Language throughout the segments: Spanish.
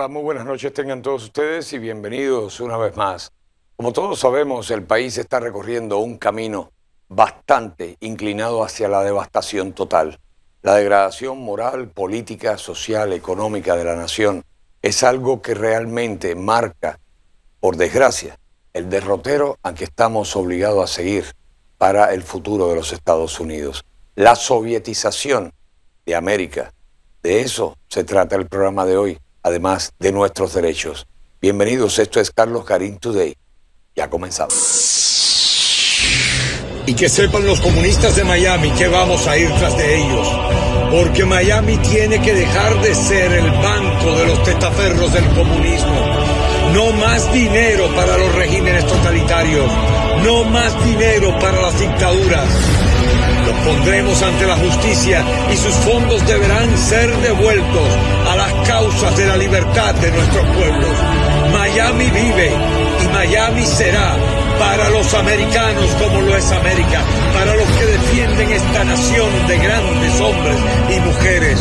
Hola, muy buenas noches tengan todos ustedes y bienvenidos una vez más. Como todos sabemos, el país está recorriendo un camino bastante inclinado hacia la devastación total. La degradación moral, política, social, económica de la nación es algo que realmente marca, por desgracia, el derrotero al que estamos obligados a seguir para el futuro de los Estados Unidos. La sovietización de América. De eso se trata el programa de hoy, además de nuestros derechos. Bienvenidos, esto es Carlos Garín Today. Ya comenzamos. Y que sepan los comunistas de Miami que vamos a ir tras de ellos, porque Miami tiene que dejar de ser el banco de los testaferros del comunismo. No más dinero para los regímenes totalitarios, no más dinero para las dictaduras. Los pondremos ante la justicia y sus fondos deberán ser devueltos a las causas de la libertad de nuestros pueblos. Miami vive y Miami será para los americanos como lo es América, para los que defienden esta nación de grandes hombres y mujeres.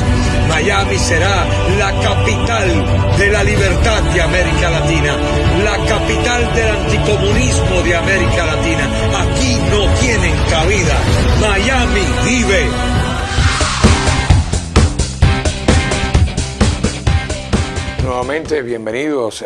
Miami será la capital de la libertad de América Latina, la capital del anticomunismo de América Latina. Aquí no tienen cabida. Miami vive. Nuevamente, bienvenidos.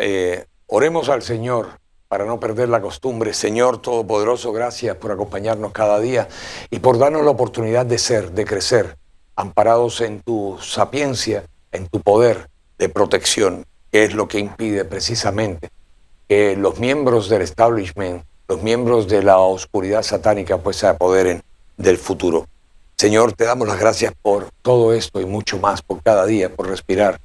Oremos al Señor para no perder la costumbre. Señor Todopoderoso, gracias por acompañarnos cada día y por darnos la oportunidad de ser, de crecer, amparados en tu sapiencia, en tu poder de protección, que es lo que impide precisamente que los miembros del establishment, los miembros de la oscuridad satánica, pues se apoderen del futuro. Señor, te damos las gracias por todo esto y mucho más, por cada día, por respirar,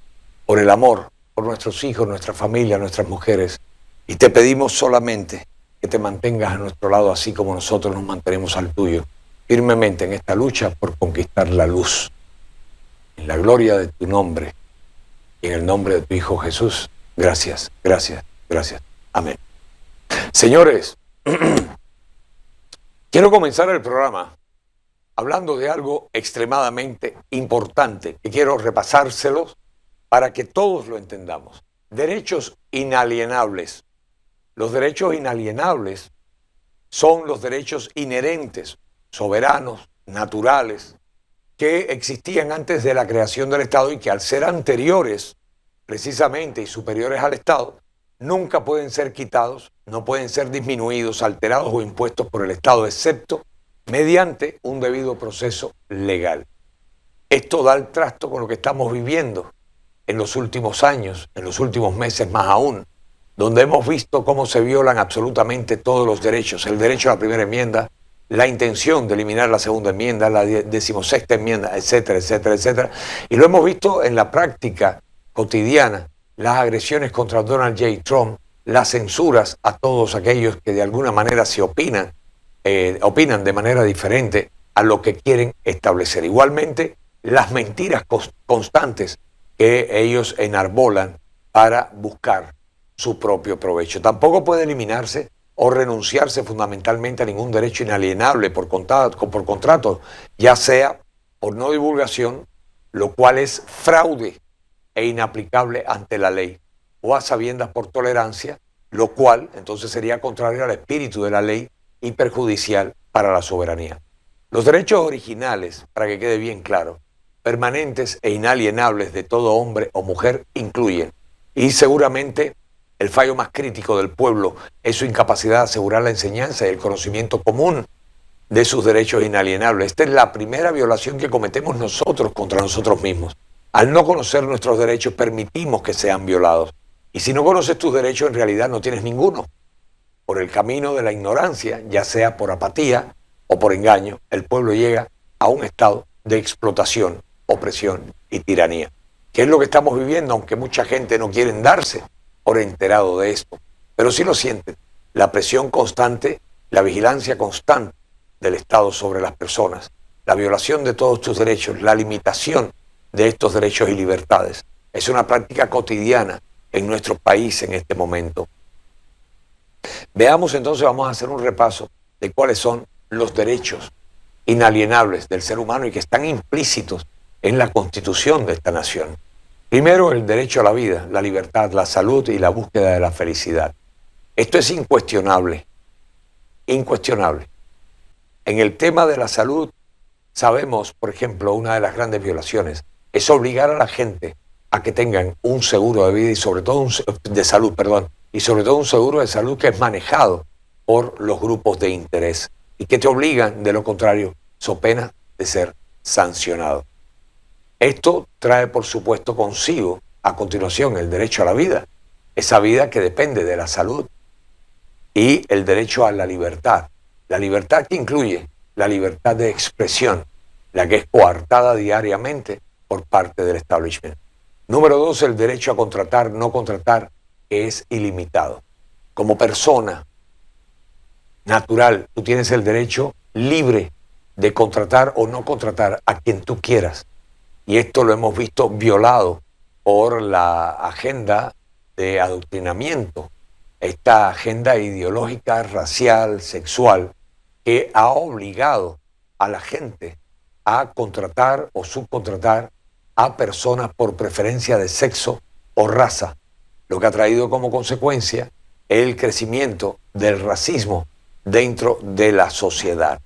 por el amor, por nuestros hijos, nuestra familia, nuestras mujeres. Y te pedimos solamente que te mantengas a nuestro lado, así como nosotros nos mantenemos al tuyo, firmemente en esta lucha por conquistar la luz. En la gloria de tu nombre y en el nombre de tu Hijo Jesús, gracias, gracias, gracias. Amén. Señores, quiero comenzar el programa hablando de algo extremadamente importante que quiero repasárselos para que todos lo entendamos. Derechos inalienables. Los derechos inalienables son los derechos inherentes, soberanos, naturales, que existían antes de la creación del Estado y que al ser anteriores, precisamente, y superiores al Estado, nunca pueden ser quitados, no pueden ser disminuidos, alterados o impuestos por el Estado, excepto mediante un debido proceso legal. Esto da el trasto con lo que estamos viviendo en los últimos años, en los últimos meses más aún, donde hemos visto cómo se violan absolutamente todos los derechos, el derecho a la primera enmienda, la intención de eliminar la segunda enmienda, la 16ª enmienda, etcétera, etcétera, etcétera. Y lo hemos visto en la práctica cotidiana, las agresiones contra Donald J. Trump, las censuras a todos aquellos que de alguna manera se opinan de manera diferente a lo que quieren establecer. Igualmente, las mentiras constantes que ellos enarbolan para buscar su propio provecho. Tampoco puede eliminarse o renunciarse fundamentalmente a ningún derecho inalienable por contrato, ya sea por no divulgación, lo cual es fraude e inaplicable ante la ley, o a sabiendas por tolerancia, lo cual entonces sería contrario al espíritu de la ley y perjudicial para la soberanía. Los derechos originales, para que quede bien claro, permanentes e inalienables de todo hombre o mujer incluyen, y seguramente el fallo más crítico del pueblo es su incapacidad de asegurar la enseñanza y el conocimiento común de sus derechos inalienables. Esta es la primera violación que cometemos nosotros contra nosotros mismos. Al no conocer nuestros derechos, permitimos que sean violados. Y si no conoces tus derechos, en realidad no tienes ninguno. Por el camino de la ignorancia, ya sea por apatía o por engaño, el pueblo llega a un estado de explotación, opresión y tiranía. ¿Qué es lo que estamos viviendo? Aunque mucha gente no quiere darse por enterado de esto, pero sí lo sienten. La presión constante, la vigilancia constante del Estado sobre las personas, la violación de todos tus derechos, la limitación de estos derechos y libertades. Es una práctica cotidiana en nuestro país en este momento. Veamos entonces, vamos a hacer un repaso de cuáles son los derechos inalienables del ser humano y que están implícitos en la Constitución de esta nación. Primero, el derecho a la vida, la libertad, la salud y la búsqueda de la felicidad. Esto es incuestionable, incuestionable. En el tema de la salud, sabemos, por ejemplo, una de las grandes violaciones es obligar a la gente a que tengan un seguro de vida y sobre todo de salud, perdón, y sobre todo un seguro de salud que es manejado por los grupos de interés y que te obligan, de lo contrario, so pena de ser sancionado. Esto trae, por supuesto, consigo, a continuación, el derecho a la vida, esa vida que depende de la salud, y el derecho a la libertad que incluye la libertad de expresión, la que es coartada diariamente por parte del establishment. Número 2, el derecho a contratar, no contratar, que es ilimitado. Como persona natural, tú tienes el derecho libre de contratar o no contratar a quien tú quieras. Y esto lo hemos visto violado por la agenda de adoctrinamiento, esta agenda ideológica, racial, sexual, que ha obligado a la gente a contratar o subcontratar a personas por preferencia de sexo o raza, lo que ha traído como consecuencia el crecimiento del racismo dentro de la sociedad.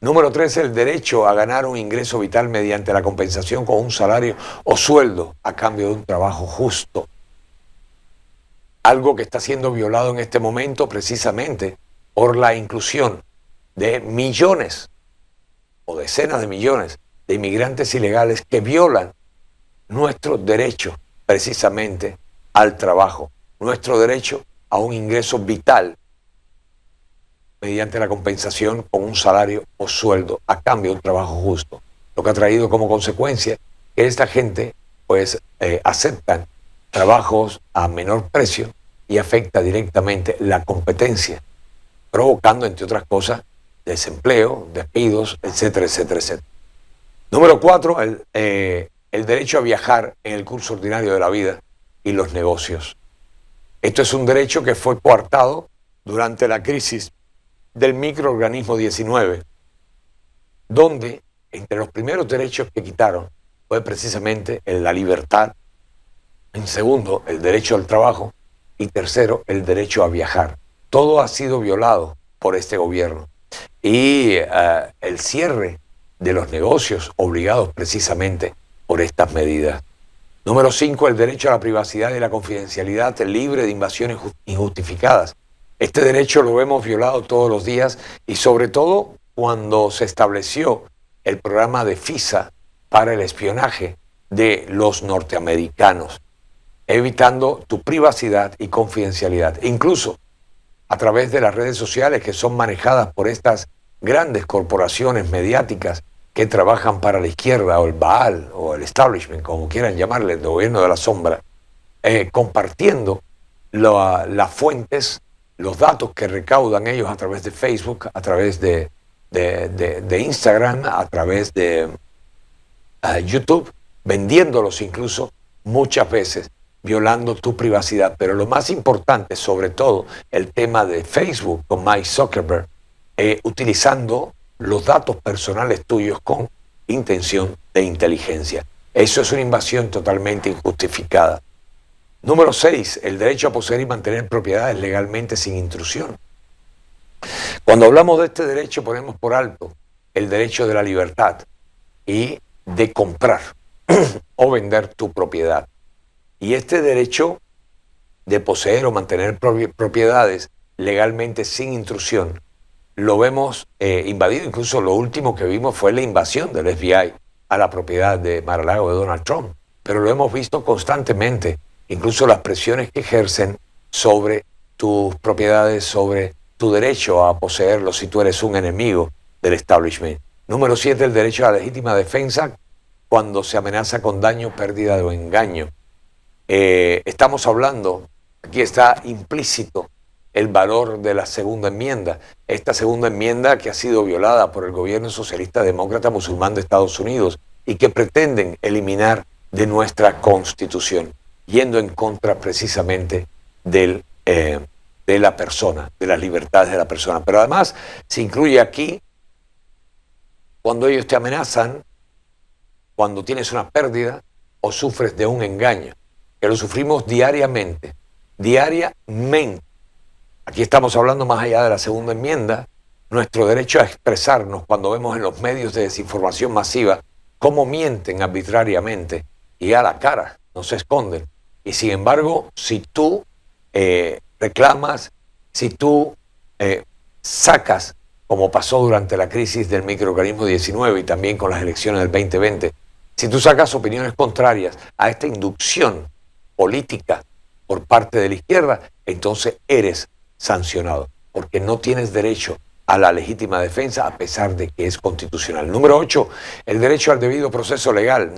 Número 3, el derecho a ganar un ingreso vital mediante la compensación con un salario o sueldo a cambio de un trabajo justo. Algo que está siendo violado en este momento precisamente por la inclusión de millones o decenas de millones de inmigrantes ilegales que violan nuestro derecho precisamente al trabajo, nuestro derecho a un ingreso vital mediante la compensación con un salario o sueldo a cambio de un trabajo justo, lo que ha traído como consecuencia que esta gente pues aceptan trabajos a menor precio y afecta directamente la competencia, provocando, entre otras cosas, desempleo, despidos, etcétera, etcétera, etcétera. Número 4, el derecho a viajar en el curso ordinario de la vida y los negocios. Esto es un derecho que fue coartado durante la crisis del microorganismo 19, donde entre los primeros derechos que quitaron fue precisamente la libertad, en segundo, el derecho al trabajo y tercero, el derecho a viajar. Todo ha sido violado por este gobierno y el cierre de los negocios obligados precisamente por estas medidas. Número 5, el derecho a la privacidad y la confidencialidad libre de invasiones injustificadas. Este derecho lo hemos violado todos los días y sobre todo cuando se estableció el programa de FISA para el espionaje de los norteamericanos, evitando tu privacidad y confidencialidad, incluso a través de las redes sociales que son manejadas por estas grandes corporaciones mediáticas que trabajan para la izquierda o el Baal o el establishment, como quieran llamarle, el gobierno de la sombra, compartiendo las fuentes, los datos que recaudan ellos a través de Facebook, a través de Instagram, a través de YouTube, vendiéndolos incluso muchas veces, violando tu privacidad. Pero lo más importante, sobre todo, el tema de Facebook con Mike Zuckerberg, utilizando los datos personales tuyos con intención de inteligencia. Eso es una invasión totalmente injustificada. Número 6, el derecho a poseer y mantener propiedades legalmente sin intrusión. Cuando hablamos de este derecho ponemos por alto el derecho de la libertad y de comprar o vender tu propiedad. Y este derecho de poseer o mantener propiedades legalmente sin intrusión lo vemos invadido. Incluso lo último que vimos fue la invasión del FBI a la propiedad de Mar-a-Lago de Donald Trump. Pero lo hemos visto constantemente, incluso las presiones que ejercen sobre tus propiedades, sobre tu derecho a poseerlos si tú eres un enemigo del establishment. Número 7, el derecho a la legítima defensa cuando se amenaza con daño, pérdida o engaño. Estamos hablando, aquí está implícito el valor de la segunda enmienda. Esta segunda enmienda que ha sido violada por el gobierno socialista demócrata musulmán de Estados Unidos y que pretenden eliminar de nuestra Constitución, yendo en contra precisamente de la persona, de las libertades de la persona. Pero además se incluye aquí cuando ellos te amenazan, cuando tienes una pérdida, o sufres de un engaño, que lo sufrimos diariamente, diariamente. Aquí estamos hablando más allá de la segunda enmienda, nuestro derecho a expresarnos cuando vemos en los medios de desinformación masiva cómo mienten arbitrariamente y a la cara, no se esconden. Y sin embargo, si tú reclamas, si tú sacas, como pasó durante la crisis del microorganismo 19 y también con las elecciones del 2020, si tú sacas opiniones contrarias a esta inducción política por parte de la izquierda, entonces eres sancionado, porque no tienes derecho a la legítima defensa a pesar de que es constitucional. Número 8, el derecho al debido proceso legal,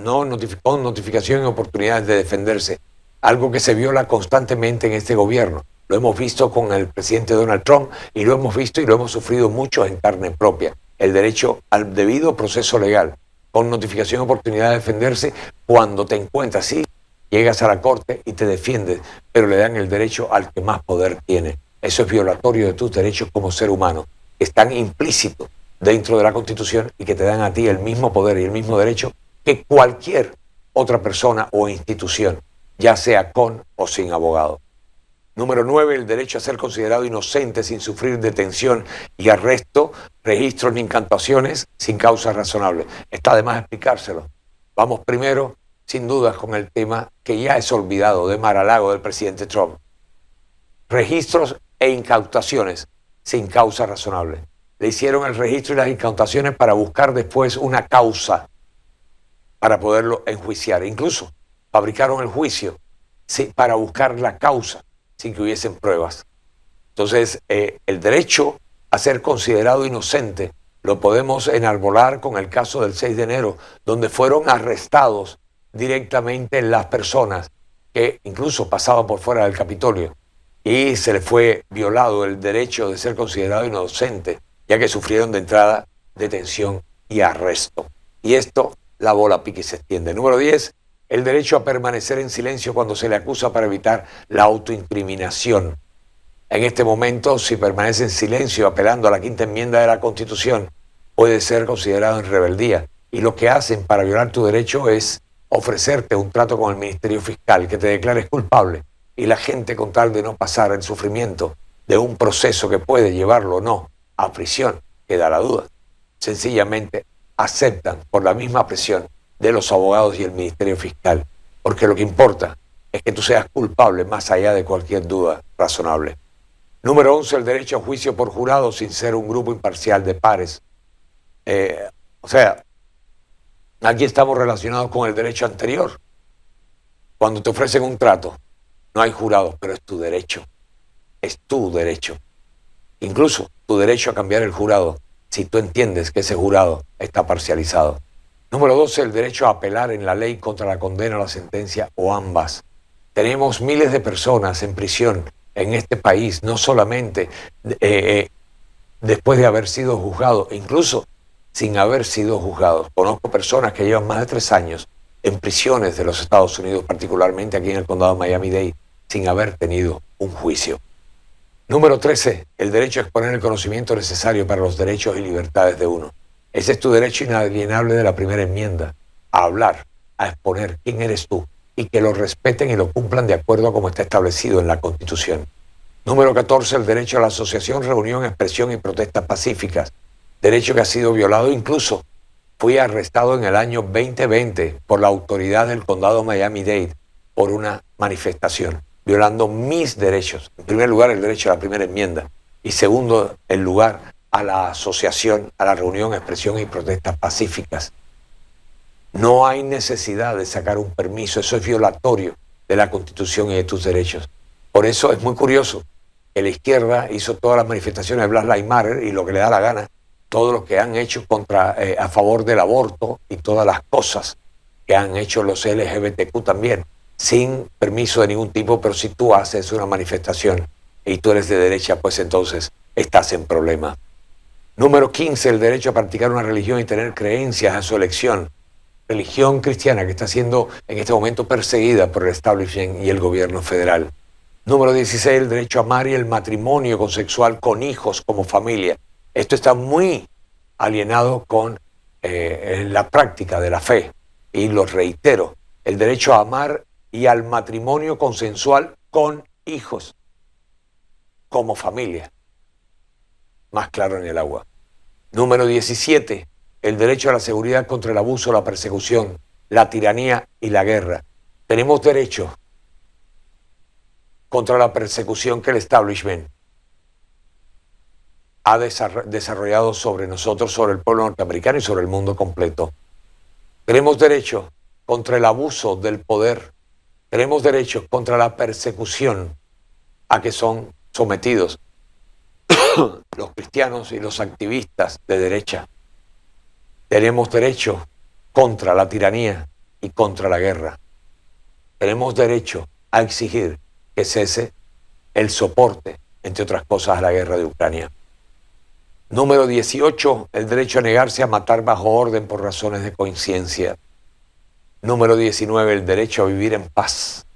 con notificación y oportunidades de defenderse, algo que se viola constantemente en este gobierno. Lo hemos visto con el presidente Donald Trump y lo hemos visto y lo hemos sufrido mucho en carne propia. El derecho al debido proceso legal, con notificación y oportunidad de defenderse cuando te encuentras, sí, llegas a la corte y te defiendes, pero le dan el derecho al que más poder tiene. Eso es violatorio de tus derechos como ser humano, que están implícitos dentro de la Constitución y que te dan a ti el mismo poder y el mismo derecho que cualquier otra persona o institución, ya sea con o sin abogado. Número 9, el derecho a ser considerado inocente sin sufrir detención y arresto, registros ni incantaciones sin causa razonable. Está de más explicárselo. Vamos primero, sin dudas, con el tema que ya es olvidado de Mar-a-Lago del presidente Trump. Registros e incautaciones sin causa razonable. Le hicieron el registro y las incautaciones para buscar después una causa para poderlo enjuiciar. Incluso fabricaron el juicio para buscar la causa sin que hubiesen pruebas. Entonces, el derecho a ser considerado inocente lo podemos enarbolar con el caso del 6 de enero, donde fueron arrestados directamente las personas que incluso pasaban por fuera del Capitolio y se les fue violado el derecho de ser considerado inocente, ya que sufrieron de entrada detención y arresto. Y esto, la bola pique y se extiende. Número 10, el derecho a permanecer en silencio cuando se le acusa para evitar la autoincriminación. En este momento, si permanece en silencio apelando a la quinta enmienda de la Constitución, puede ser considerado en rebeldía. Y lo que hacen para violar tu derecho es ofrecerte un trato con el Ministerio Fiscal, que te declares culpable. Y la gente, con tal de no pasar el sufrimiento de un proceso que puede llevarlo o no a prisión, queda la duda. Sencillamente aceptan por la misma presión de los abogados y el Ministerio Fiscal, porque lo que importa es que tú seas culpable más allá de cualquier duda razonable. Número 11, el derecho a juicio por jurado sin ser un grupo imparcial de pares. Aquí estamos relacionados con el derecho anterior. Cuando te ofrecen un trato, no hay jurado, pero es tu derecho. Es tu derecho. Incluso tu derecho a cambiar el jurado, si tú entiendes que ese jurado está parcializado. Número 12, el derecho a apelar en la ley contra la condena o la sentencia o ambas. Tenemos miles de personas en prisión en este país, no solamente después de haber sido juzgados, incluso sin haber sido juzgados. Conozco personas que llevan más de 3 años en prisiones de los Estados Unidos, particularmente aquí en el condado de Miami-Dade, sin haber tenido un juicio. Número 13, el derecho a exponer el conocimiento necesario para los derechos y libertades de uno. Ese es tu derecho inalienable de la primera enmienda, a hablar, a exponer quién eres tú y que lo respeten y lo cumplan de acuerdo a como está establecido en la Constitución. Número 14, el derecho a la asociación, reunión, expresión y protestas pacíficas. Derecho que ha sido violado. Incluso fui arrestado en el año 2020 por la autoridad del condado de Miami-Dade por una manifestación, violando mis derechos. En primer lugar, el derecho a la primera enmienda y segundo, el lugar a la asociación, a la reunión, expresión y protestas pacíficas. No hay necesidad de sacar un permiso, eso es violatorio de la Constitución y de tus derechos. Por eso es muy curioso que la izquierda hizo todas las manifestaciones de Black Lives Matter y lo que le da la gana, todo lo que han hecho a favor del aborto y todas las cosas que han hecho los LGBTQ también, sin permiso de ningún tipo, pero si tú haces una manifestación y tú eres de derecha, pues entonces estás en problema. Número 15, el derecho a practicar una religión y tener creencias a su elección. Religión cristiana que está siendo en este momento perseguida por el establishment y el gobierno federal. Número 16, el derecho a amar y el matrimonio consexual con hijos como familia. Esto está muy alienado con la práctica de la fe. Y lo reitero, el derecho a amar y al matrimonio consensual con hijos, como familia. Más claro en el agua. Número 17, el derecho a la seguridad contra el abuso, la persecución, la tiranía y la guerra. Tenemos derecho contra la persecución que el establishment ha desarrollado sobre nosotros, sobre el pueblo norteamericano y sobre el mundo completo. Tenemos derecho contra el abuso del poder. Tenemos derecho contra la persecución a que son sometidos los cristianos y los activistas de derecha. Tenemos derecho contra la tiranía y contra la guerra. Tenemos derecho a exigir que cese el soporte, entre otras cosas, a la guerra de Ucrania. Número 18, el derecho a negarse a matar bajo orden por razones de conciencia. Número 19, el derecho a vivir en paz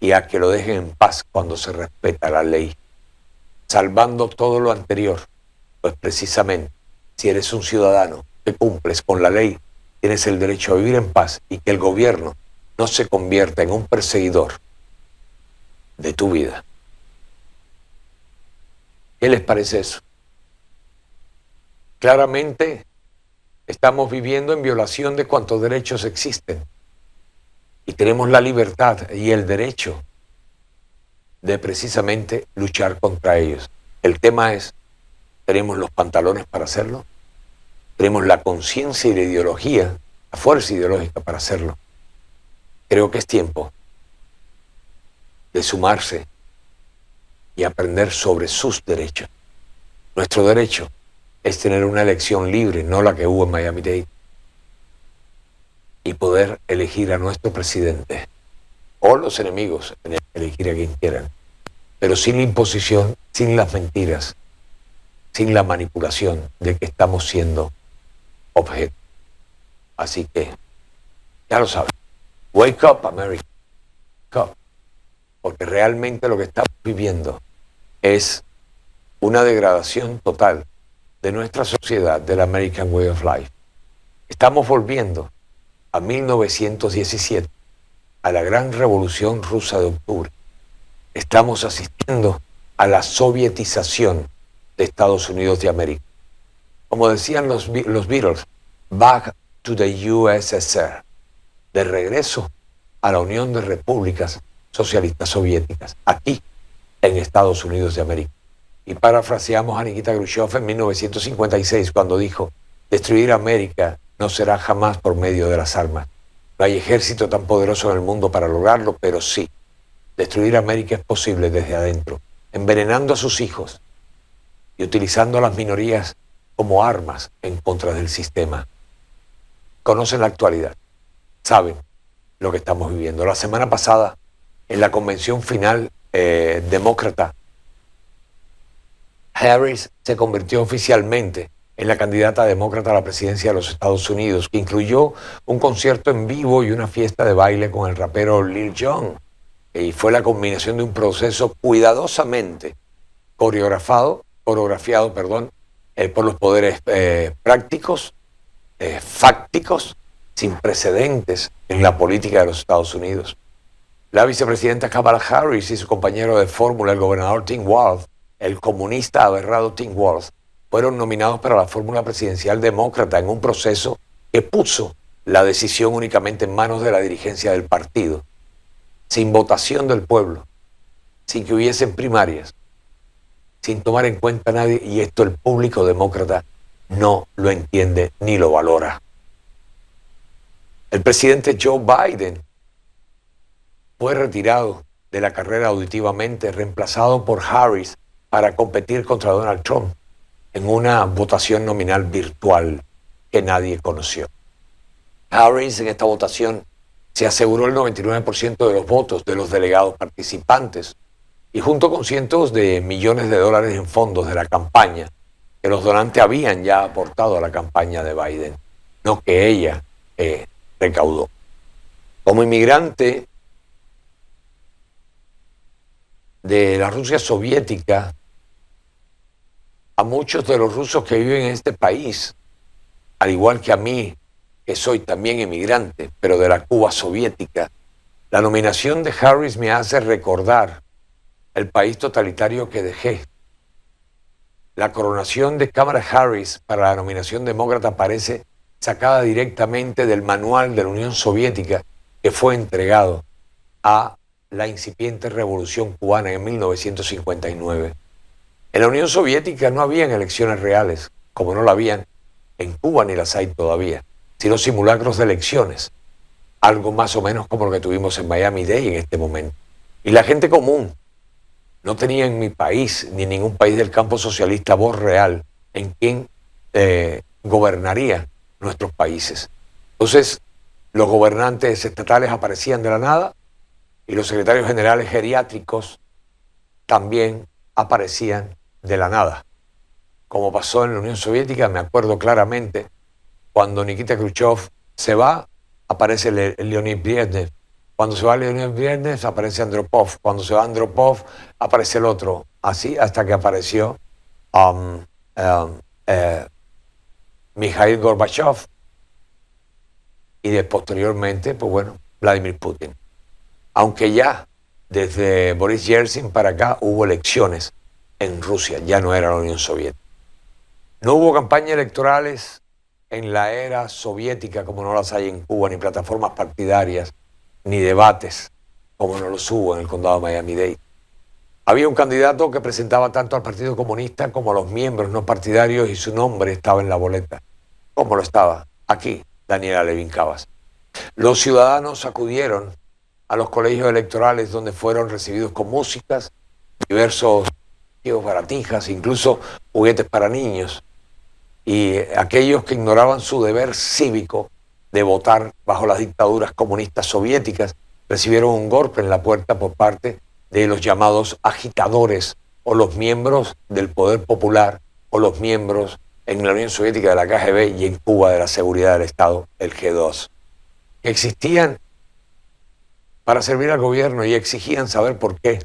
y a que lo dejen en paz cuando se respeta la ley. Salvando todo lo anterior, pues precisamente, si eres un ciudadano que cumples con la ley, tienes el derecho a vivir en paz y que el gobierno no se convierta en un perseguidor de tu vida. ¿Qué les parece eso? Claramente estamos viviendo en violación de cuantos derechos existen y tenemos la libertad y el derecho de precisamente luchar contra ellos. El tema es, ¿tenemos los pantalones para hacerlo? ¿Tenemos la conciencia y la ideología, la fuerza ideológica para hacerlo? Creo que es tiempo de sumarse y aprender sobre sus derechos. Nuestro derecho es tener una elección libre, no la que hubo en Miami-Dade, y poder elegir a nuestro presidente o los enemigos, elegir a quien quieran, pero sin la imposición, sin las mentiras, sin la manipulación de que estamos siendo objeto. Así que, ya lo saben, wake up, America, wake up, porque realmente lo que estamos viviendo es una degradación total de nuestra sociedad, del American Way of Life. Estamos volviendo a 1917, a la gran revolución rusa de octubre. Estamos asistiendo a la sovietización de Estados Unidos de América. Como decían los Beatles, back to the USSR, de regreso a la Unión de Repúblicas Socialistas Soviéticas, aquí en Estados Unidos de América. Y parafraseamos a Nikita Khrushchev en 1956 cuando dijo, destruir América no será jamás por medio de las armas. No hay ejército tan poderoso en el mundo para lograrlo, pero sí, destruir América es posible desde adentro, envenenando a sus hijos y utilizando a las minorías como armas en contra del sistema. Conocen la actualidad, saben lo que estamos viviendo. La semana pasada, en la convención final demócrata, Harris se convirtió oficialmente en la candidata demócrata a la presidencia de los Estados Unidos, que incluyó un concierto en vivo y una fiesta de baile con el rapero Lil Jon. Y fue la combinación de un proceso cuidadosamente coreografiado, por los poderes prácticos, fácticos, sin precedentes en la política de los Estados Unidos. La vicepresidenta Kamala Harris y su compañero de fórmula, el gobernador Tim Walz, el comunista aberrado Tim Walz, fueron nominados para la fórmula presidencial demócrata en un proceso que puso la decisión únicamente en manos de la dirigencia del partido, sin votación del pueblo, sin que hubiesen primarias, sin tomar en cuenta a nadie, y esto el público demócrata no lo entiende ni lo valora. El presidente Joe Biden fue retirado de la carrera auditivamente, reemplazado por Harris para competir contra Donald Trump en una votación nominal virtual que nadie conoció. Harris en esta votación se aseguró el 99% de los votos de los delegados participantes y junto con cientos de millones de dólares en fondos de la campaña que los donantes habían ya aportado a la campaña de Biden, no que ella recaudó. Como inmigrante de la Rusia soviética, a muchos de los rusos que viven en este país, al igual que a mí, que soy también emigrante, pero de la Cuba soviética, la nominación de Harris me hace recordar el país totalitario que dejé. La coronación de Kamala Harris para la nominación demócrata parece sacada directamente del manual de la Unión Soviética que fue entregado a la incipiente revolución cubana en 1959. En la Unión Soviética no habían elecciones reales, como no la habían en Cuba ni las hay todavía, sino simulacros de elecciones, algo más o menos como lo que tuvimos en Miami-Dade en este momento. Y la gente común no tenía en mi país, ni en ningún país del campo socialista, voz real en quién gobernaría nuestros países. Entonces, los gobernantes estatales aparecían de la nada y los secretarios generales geriátricos también aparecían de la nada. Como pasó en la Unión Soviética, me acuerdo claramente, cuando Nikita Khrushchev se va, aparece Leonid Brezhnev. Cuando se va Leonid Brezhnev, aparece Andropov. Cuando se va Andropov, aparece el otro. Así hasta que apareció Mikhail Gorbachev y posteriormente, pues bueno, Vladimir Putin. Aunque ya desde Boris Yeltsin para acá hubo elecciones en Rusia, ya no era la Unión Soviética. No hubo campañas electorales en la era soviética como no las hay en Cuba, ni plataformas partidarias, ni debates como no los hubo en el condado de Miami-Dade. Había un candidato que presentaba tanto al Partido Comunista como a los miembros no partidarios y su nombre estaba en la boleta, como lo estaba aquí Daniela Levin Cavas. Los ciudadanos acudieron a los colegios electorales donde fueron recibidos con músicas, diversos baratijas, incluso juguetes para niños. Y aquellos que ignoraban su deber cívico de votar bajo las dictaduras comunistas soviéticas recibieron un golpe en la puerta por parte de los llamados agitadores o los miembros del poder popular o los miembros en la Unión Soviética de la KGB y en Cuba de la Seguridad del Estado, el G2, que existían para servir al gobierno y exigían saber por qué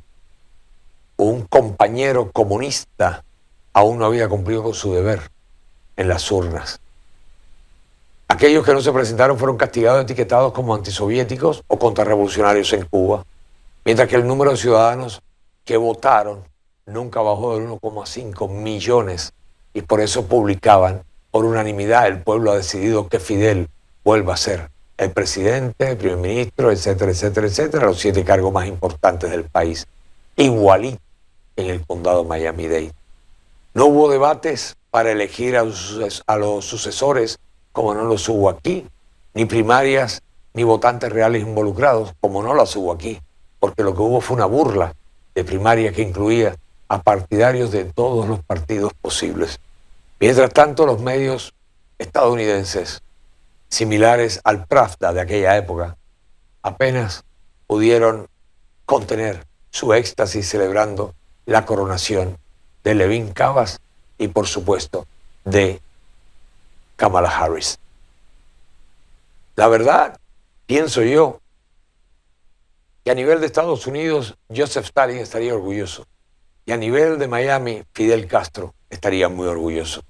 un compañero comunista aún no había cumplido con su deber en las urnas. Aquellos que no se presentaron fueron castigados, etiquetados como antisoviéticos o contrarrevolucionarios en Cuba, mientras que el número de ciudadanos que votaron nunca bajó del 1,5 millones y por eso publicaban por unanimidad: el pueblo ha decidido que Fidel vuelva a ser el presidente, el primer ministro, etcétera, etcétera, etcétera, los 7 cargos más importantes del país, igualito en el condado Miami-Dade. No hubo debates para elegir a los sucesores, como no los hubo aquí, ni primarias, ni votantes reales involucrados, como no las hubo aquí, porque lo que hubo fue una burla de primaria que incluía a partidarios de todos los partidos posibles. Mientras tanto, los medios estadounidenses, similares al Pravda de aquella época, apenas pudieron contener su éxtasis celebrando la coronación de Levin Cavas y, por supuesto, de Kamala Harris. La verdad, pienso yo, que a nivel de Estados Unidos, Joseph Stalin estaría orgulloso. Y a nivel de Miami, Fidel Castro estaría muy orgulloso.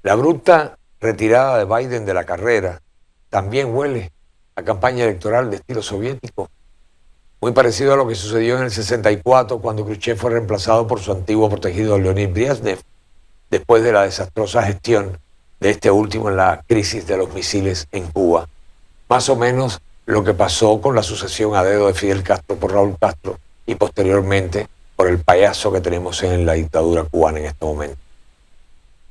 La abrupta retirada de Biden de la carrera también huele a campaña electoral de estilo soviético, muy parecido a lo que sucedió en el 64 cuando Khrushchev fue reemplazado por su antiguo protegido Leonid Brezhnev, después de la desastrosa gestión de este último en la crisis de los misiles en Cuba. Más o menos lo que pasó con la sucesión a dedo de Fidel Castro por Raúl Castro y posteriormente por el payaso que tenemos en la dictadura cubana en este momento.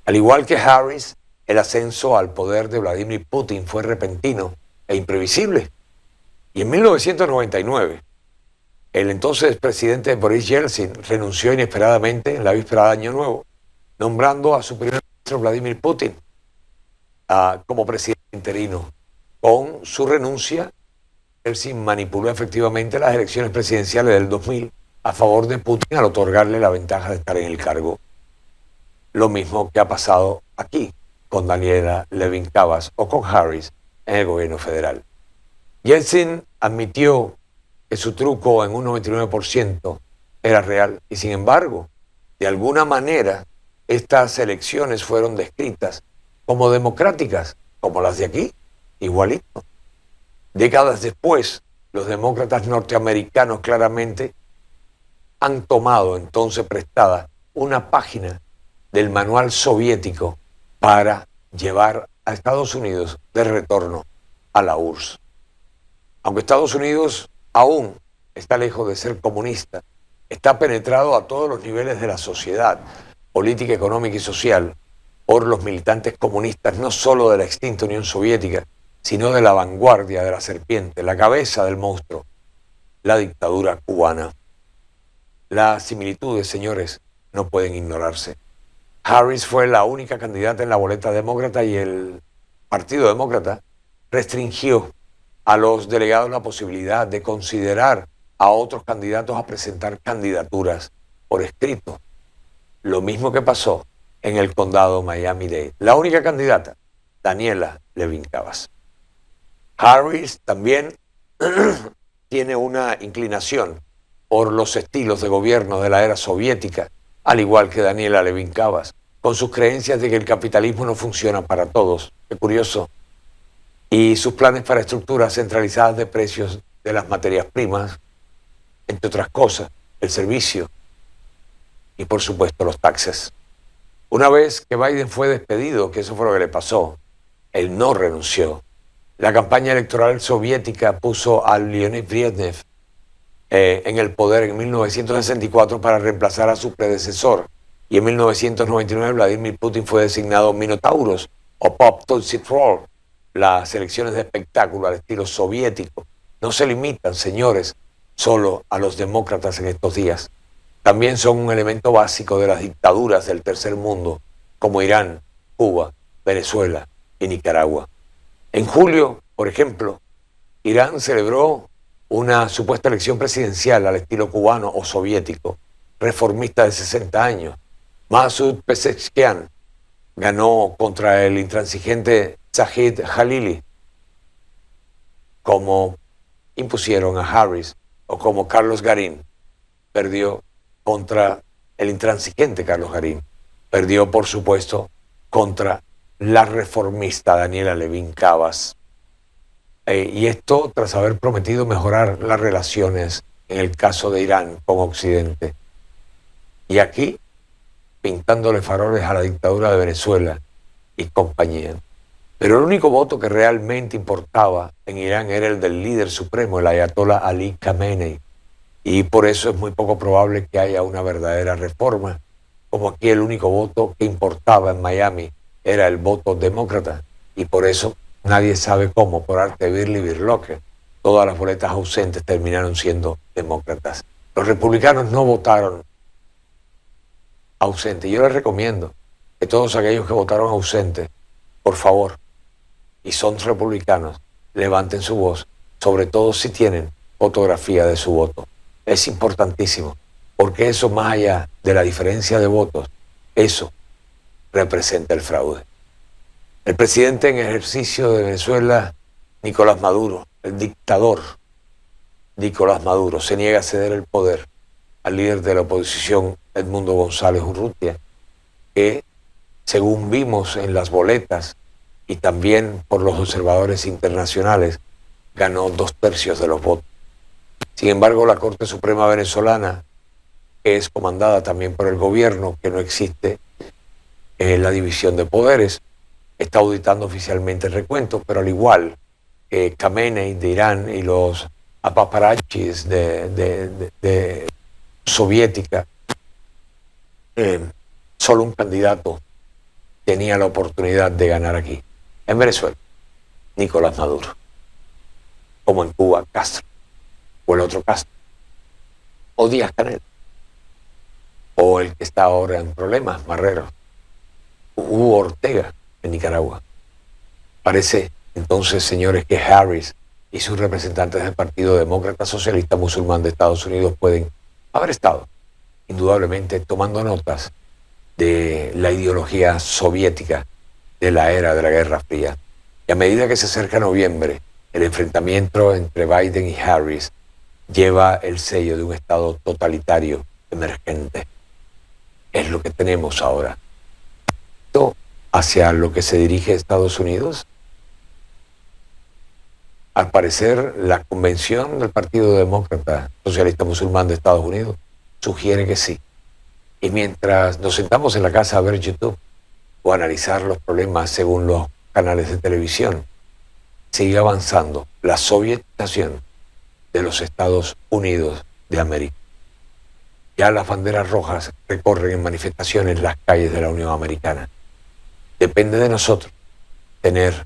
Al igual que Harris, el ascenso al poder de Vladimir Putin fue repentino e imprevisible. Y en 1999, el entonces presidente Boris Yeltsin renunció inesperadamente en la víspera de Año Nuevo, nombrando a su primer ministro Vladimir Putin como presidente interino. Con su renuncia, Yeltsin manipuló efectivamente las elecciones presidenciales del 2000 a favor de Putin al otorgarle la ventaja de estar en el cargo. Lo mismo que ha pasado aquí con Daniela Levin Cavas o con Harris en el gobierno federal. Yeltsin admitió que su truco en un 99% era real y, sin embargo, de alguna manera estas elecciones fueron descritas como democráticas, como las de aquí, igualito. Décadas después, los demócratas norteamericanos claramente han tomado entonces prestada una página del manual soviético para llevar a Estados Unidos de retorno a la URSS. Aunque Estados Unidos aún está lejos de ser comunista, está penetrado a todos los niveles de la sociedad, política, económica y social, por los militantes comunistas, no solo de la extinta Unión Soviética, sino de la vanguardia de la serpiente, la cabeza del monstruo, la dictadura cubana. Las similitudes, señores, no pueden ignorarse. Harris fue la única candidata en la boleta demócrata y el Partido Demócrata restringió a los delegados la posibilidad de considerar a otros candidatos a presentar candidaturas por escrito. Lo mismo que pasó en el condado Miami-Dade. La única candidata, Daniela Levin Cabas. Harris también tiene una inclinación por los estilos de gobierno de la era soviética, al igual que Daniela Levin Cabas, con sus creencias de que el capitalismo no funciona para todos. Qué curioso. Y sus planes para estructuras centralizadas de precios de las materias primas, entre otras cosas, el servicio y por supuesto los taxes. Una vez que Biden fue despedido, que eso fue lo que le pasó, él no renunció. La campaña electoral soviética puso a Leonid Brezhnev en el poder en 1964 para reemplazar a su predecesor. Y en 1999 Vladimir Putin fue designado Minotauros o Pop Tootsie Roll. Las elecciones de espectáculo al estilo soviético no se limitan, señores, solo a los demócratas en estos días. También son un elemento básico de las dictaduras del tercer mundo, como Irán, Cuba, Venezuela y Nicaragua. En julio, por ejemplo, Irán celebró una supuesta elección presidencial al estilo cubano o soviético, reformista de 60 años. Masoud Pezeshkian ganó contra el intransigente Zahid Khalili, como impusieron a Harris, o como Carlos Garín perdió contra el intransigente Carlos Garín. Perdió, por supuesto, contra la reformista Daniela Levin Cabas. Y esto tras haber prometido mejorar las relaciones, en el caso de Irán, con Occidente. Y aquí, pintándole faroles a la dictadura de Venezuela y compañía. Pero el único voto que realmente importaba en Irán era el del líder supremo, el ayatolá Ali Khamenei. Y por eso es muy poco probable que haya una verdadera reforma. Como aquí el único voto que importaba en Miami era el voto demócrata. Y por eso nadie sabe cómo, por arte de Birli Birloque, todas las boletas ausentes terminaron siendo demócratas. Los republicanos no votaron ausentes. Yo les recomiendo que todos aquellos que votaron ausentes, por favor, y son republicanos, levanten su voz, sobre todo si tienen fotografía de su voto. Es importantísimo, porque eso, más allá de la diferencia de votos, eso representa el fraude. El presidente en ejercicio de Venezuela, Nicolás Maduro, el dictador Nicolás Maduro, se niega a ceder el poder al líder de la oposición, Edmundo González Urrutia, que, según vimos en las boletas y también por los observadores internacionales, ganó 2/3 de los votos. Sin embargo, la Corte Suprema venezolana, que es comandada también por el gobierno, que no existe la división de poderes, está auditando oficialmente el recuento, pero al igual que Khamenei de Irán y los paparachis de soviética, solo un candidato tenía la oportunidad de ganar aquí, en Venezuela, Nicolás Maduro. Como en Cuba, Castro, o el otro Castro, o Díaz-Canel, o el que está ahora en problemas, Marrero, Hugo Ortega en Nicaragua. Parece entonces, señores, que Harris y sus representantes del Partido Demócrata Socialista Musulmán de Estados Unidos pueden haber estado, indudablemente, tomando notas de la ideología soviética de la era de la Guerra Fría. Y a medida que se acerca noviembre, el enfrentamiento entre Biden y Harris lleva el sello de un Estado totalitario emergente. Es lo que tenemos ahora. ¿Hacia lo que se dirige Estados Unidos? Al parecer, la convención del Partido Demócrata Socialista Musulmán de Estados Unidos sugiere que sí. Y mientras nos sentamos en la casa a ver YouTube o analizar los problemas según los canales de televisión, sigue avanzando la sovietización de los Estados Unidos de América. Ya las banderas rojas recorren en manifestaciones las calles de la Unión Americana. Depende de nosotros tener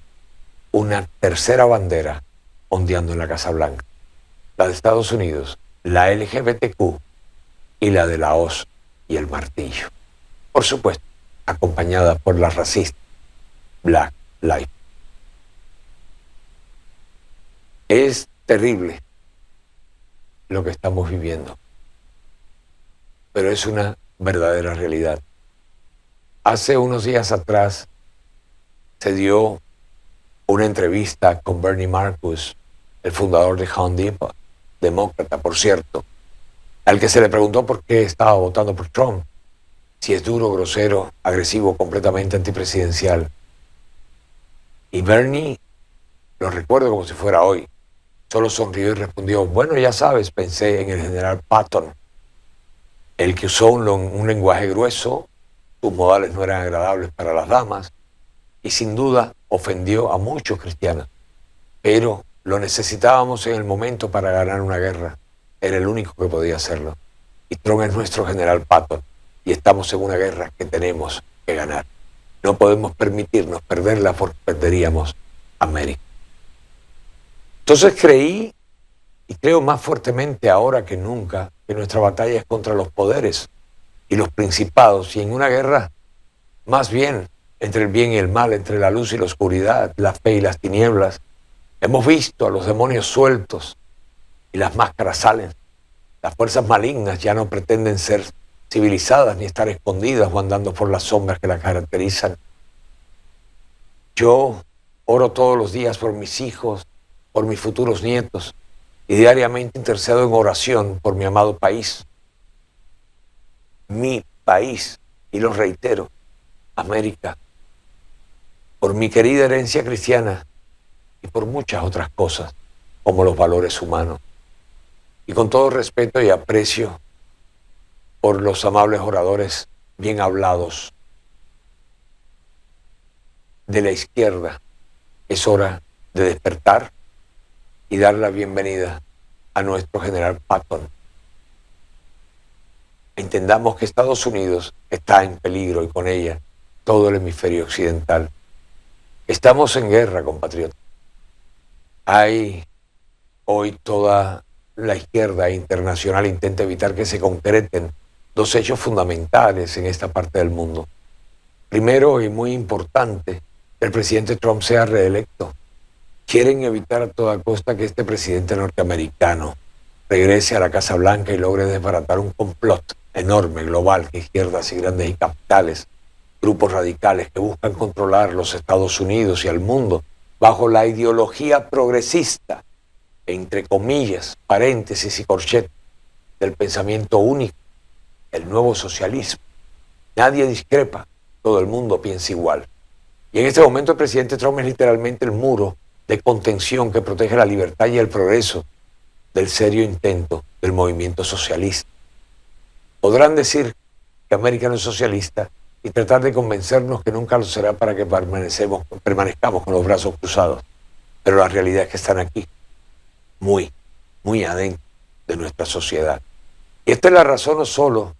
una tercera bandera ondeando en la Casa Blanca, la de Estados Unidos, la LGBTQ y la de la hoz y el martillo. Por supuesto, acompañada por la racista Black Lives. Es terrible lo que estamos viviendo, pero es una verdadera realidad. Hace unos días atrás se dio una entrevista con Bernie Marcus, el fundador de Home Depot, demócrata, por cierto, al que se le preguntó por qué estaba votando por Trump, si es duro, grosero, agresivo, completamente antipresidencial. Y Bernie, lo recuerdo como si fuera hoy, solo sonrió y respondió, bueno, ya sabes, pensé en el general Patton, el que usó un lenguaje grueso, sus modales no eran agradables para las damas, y sin duda ofendió a muchos cristianos, pero lo necesitábamos en el momento para ganar una guerra. Era el único que podía hacerlo. Y Trump es nuestro general Patton, y estamos en una guerra que tenemos que ganar. No podemos permitirnos perderla porque perderíamos América. Entonces creí, y creo más fuertemente ahora que nunca, que nuestra batalla es contra los poderes y los principados, y en una guerra más bien entre el bien y el mal, entre la luz y la oscuridad, la fe y las tinieblas. Hemos visto a los demonios sueltos y las máscaras salen. Las fuerzas malignas ya no pretenden ser civilizadas ni estar escondidas o andando por las sombras que las caracterizan. Yo oro todos los días por mis hijos, por mis futuros nietos, y diariamente intercedo en oración por mi amado país. Mi país, y lo reitero, América, por mi querida herencia cristiana y por muchas otras cosas, como los valores humanos. Y con todo respeto y aprecio por los amables oradores bien hablados de la izquierda, es hora de despertar y dar la bienvenida a nuestro general Patton. Entendamos que Estados Unidos está en peligro y con ella todo el hemisferio occidental. Estamos en guerra, compatriotas. Hay hoy toda la izquierda internacional intenta evitar que se concreten dos hechos fundamentales en esta parte del mundo. Primero, y muy importante, el presidente Trump sea reelecto. Quieren evitar a toda costa que este presidente norteamericano regrese a la Casa Blanca y logre desbaratar un complot enorme, global, que izquierdas y grandes y capitales, grupos radicales que buscan controlar los Estados Unidos y al mundo bajo la ideología progresista, entre comillas, paréntesis y corchet, del pensamiento único, el nuevo socialismo. Nadie discrepa, todo el mundo piensa igual. Y en este momento el presidente Trump es literalmente el muro de contención que protege la libertad y el progreso del serio intento del movimiento socialista. Podrán decir que América no es socialista y tratar de convencernos que nunca lo será para que permanezcamos con los brazos cruzados. Pero la realidad es que están aquí, muy adentro de nuestra sociedad. Y esta es la razón no solo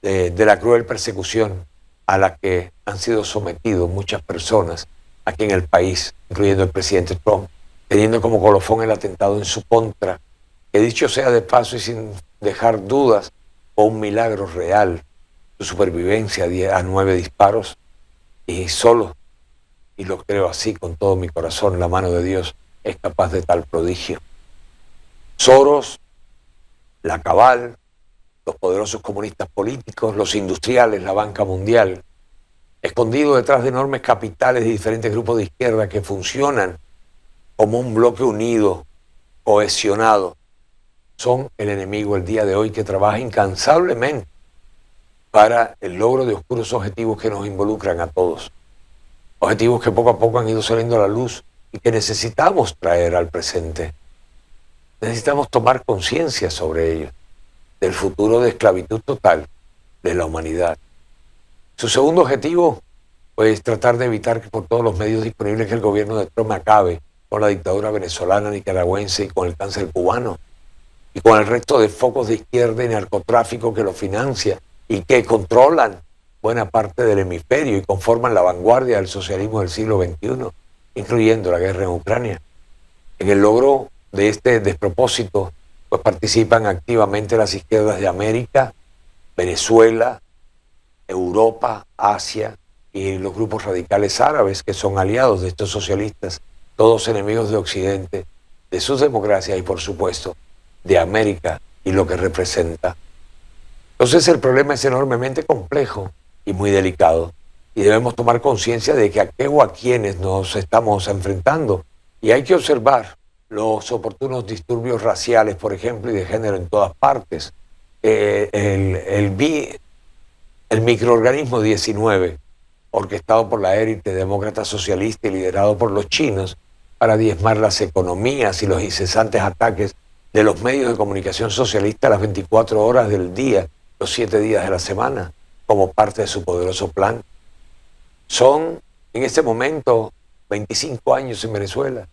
de la cruel persecución a la que han sido sometidos muchas personas aquí en el país, incluyendo el presidente Trump, teniendo como colofón el atentado en su contra, que dicho sea de paso y sin dejar dudas, fue un milagro real, su supervivencia a 9 disparos, y solo, y lo creo así con todo mi corazón, la mano de Dios es capaz de tal prodigio. Soros, la cabal, los poderosos comunistas políticos, los industriales, la banca mundial, escondidos detrás de enormes capitales de diferentes grupos de izquierda que funcionan como un bloque unido, cohesionado, son el enemigo el día de hoy que trabaja incansablemente para el logro de oscuros objetivos que nos involucran a todos. Objetivos que poco a poco han ido saliendo a la luz y que necesitamos traer al presente. Necesitamos tomar conciencia sobre ello, del futuro de esclavitud total de la humanidad. Su segundo objetivo, pues, tratar de evitar que por todos los medios disponibles que el gobierno de Trump acabe con la dictadura venezolana, nicaragüense y con el cáncer cubano y con el resto de focos de izquierda y narcotráfico que lo financia y que controlan buena parte del hemisferio y conforman la vanguardia del socialismo del siglo XXI, incluyendo la guerra en Ucrania. En el logro de este despropósito, pues participan activamente las izquierdas de América, Venezuela, Europa, Asia y los grupos radicales árabes que son aliados de estos socialistas, todos enemigos de Occidente, de sus democracias y por supuesto de América y lo que representa. Entonces el problema es enormemente complejo y muy delicado y debemos tomar conciencia de que a qué o a quienes nos estamos enfrentando y hay que observar los oportunos disturbios raciales, por ejemplo, y de género en todas partes. El microorganismo 19, orquestado por la élite demócrata socialista y liderado por los chinos para diezmar las economías y los incesantes ataques de los medios de comunicación socialista a las 24 horas del día, los 7 días de la semana, como parte de su poderoso plan. Son, en este momento, 25 años en Venezuela,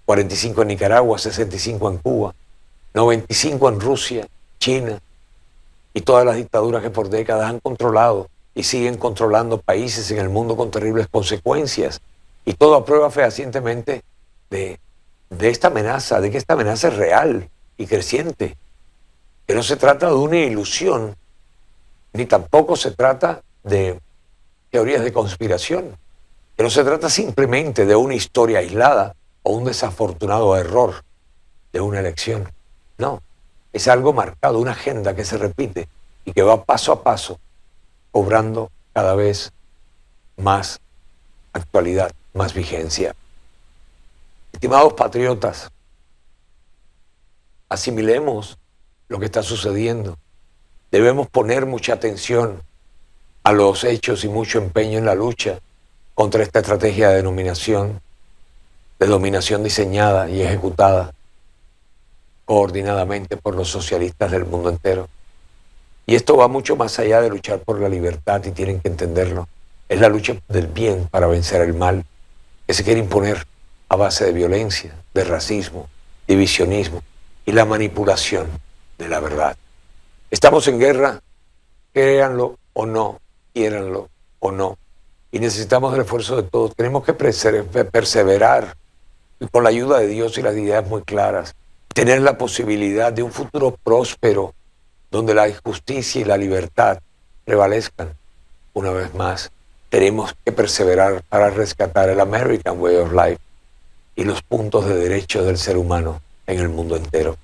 45 en Nicaragua, 65 en Cuba, 95 en Rusia, China y todas las dictaduras que por décadas han controlado y siguen controlando países en el mundo con terribles consecuencias. Y todo a prueba fehacientemente de esta amenaza, de que esta amenaza es real y creciente, que no se trata de una ilusión, ni tampoco se trata de teorías de conspiración, que no se trata simplemente de una historia aislada o un desafortunado error de una elección. No, es algo marcado, una agenda que se repite y que va paso a paso cobrando cada vez más actualidad, más vigencia. Estimados patriotas, asimilemos lo que está sucediendo. Debemos poner mucha atención a los hechos y mucho empeño en la lucha contra esta estrategia de dominación diseñada y ejecutada coordinadamente por los socialistas del mundo entero. Y esto va mucho más allá de luchar por la libertad, y tienen que entenderlo. Es la lucha del bien para vencer el mal, que se quiere imponer a base de violencia, de racismo, divisionismo y la manipulación de la verdad. Estamos en guerra, créanlo o no, quiéranlo o no, y necesitamos el esfuerzo de todos. Tenemos que perseverar y con la ayuda de Dios y las ideas muy claras, tener la posibilidad de un futuro próspero donde la justicia y la libertad prevalezcan. Una vez más, tenemos que perseverar para rescatar el American Way of Life y los puntos de derecho del ser humano en el mundo entero.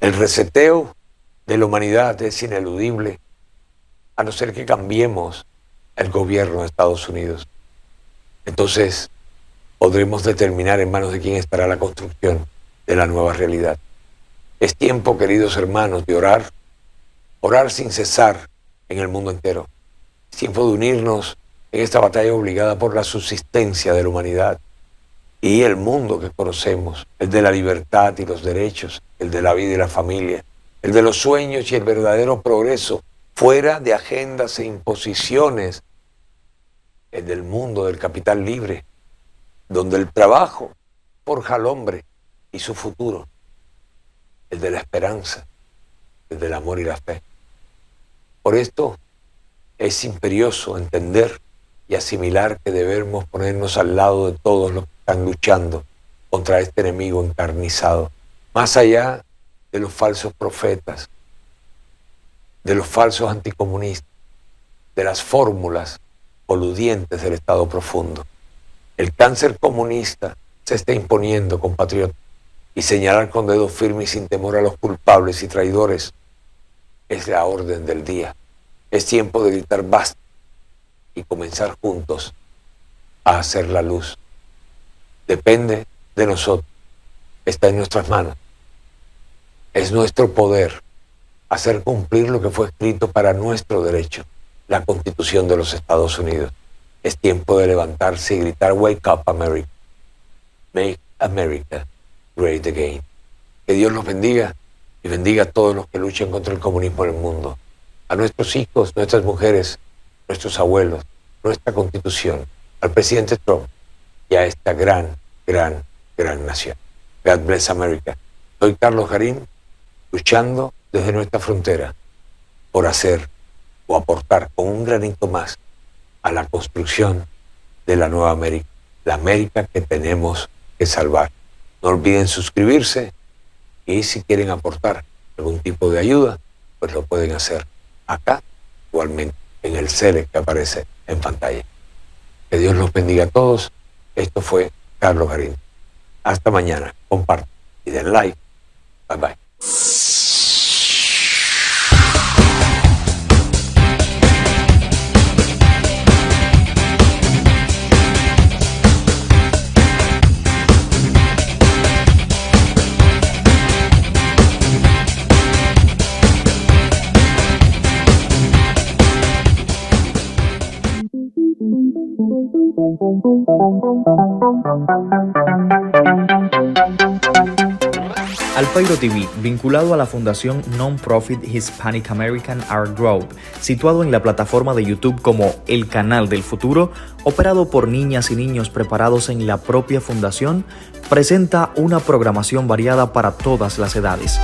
El reseteo de la humanidad es ineludible, a no ser que cambiemos el gobierno de Estados Unidos. Entonces, podremos determinar en manos de quién estará la construcción de la nueva realidad. Es tiempo, queridos hermanos, de orar sin cesar en el mundo entero. Es tiempo de unirnos en esta batalla obligada por la subsistencia de la humanidad y el mundo que conocemos, el de la libertad y los derechos, el de la vida y la familia, el de los sueños y el verdadero progreso, fuera de agendas e imposiciones, el del mundo del capital libre, donde el trabajo forja al hombre y su futuro, el de la esperanza, el del amor y la fe. Por esto es imperioso entender y asimilar que debemos ponernos al lado de todos los que están luchando contra este enemigo encarnizado, más allá de los falsos profetas, de los falsos anticomunistas, de las fórmulas coludientes del Estado profundo. El cáncer comunista se está imponiendo, compatriotas, y señalar con dedo firme y sin temor a los culpables y traidores es la orden del día. Es tiempo de gritar basta y comenzar juntos a hacer la luz. Depende de nosotros, está en nuestras manos. Es nuestro poder hacer cumplir lo que fue escrito para nuestro derecho, la Constitución de los Estados Unidos. Es tiempo de levantarse y gritar "Wake up, America". Make America Great Again. Que Dios los bendiga y bendiga a todos los que luchan contra el comunismo en el mundo. A nuestros hijos, nuestras mujeres, nuestros abuelos, nuestra Constitución, al presidente Trump y a esta gran nación. God bless America. Soy Carlos Garín, luchando desde nuestra frontera por hacer o aportar con un granito más a la construcción de la nueva América, la América que tenemos que salvar. No olviden suscribirse y si quieren aportar algún tipo de ayuda, pues lo pueden hacer acá, igualmente en el CELE que aparece en pantalla. Que Dios los bendiga a todos. Esto fue Carlos Garín. Hasta mañana. Compartan y den like. Bye bye. Alpairo TV, vinculado a la fundación non-profit Hispanic American Art Group, situado en la plataforma de YouTube como El Canal del Futuro, operado por niñas y niños preparados en la propia fundación, presenta una programación variada para todas las edades.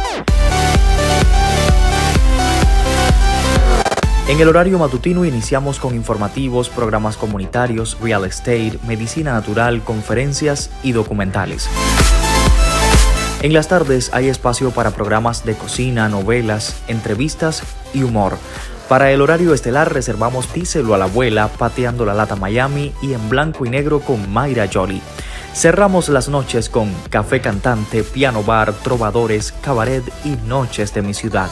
En el horario matutino iniciamos con informativos, programas comunitarios, real estate, medicina natural, conferencias y documentales. En las tardes hay espacio para programas de cocina, novelas, entrevistas y humor. Para el horario estelar reservamos Díselo a la Abuela, Pateando la Lata Miami y En Blanco y Negro con Mayra Jolie. Cerramos las noches con Café Cantante, Piano Bar, Trovadores, Cabaret y Noches de mi Ciudad.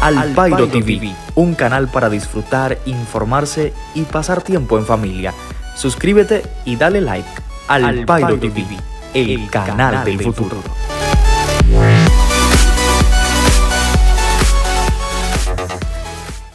Alpairo TV, un canal para disfrutar, informarse y pasar tiempo en familia. Suscríbete y dale like. Alpairo TV, el canal del futuro.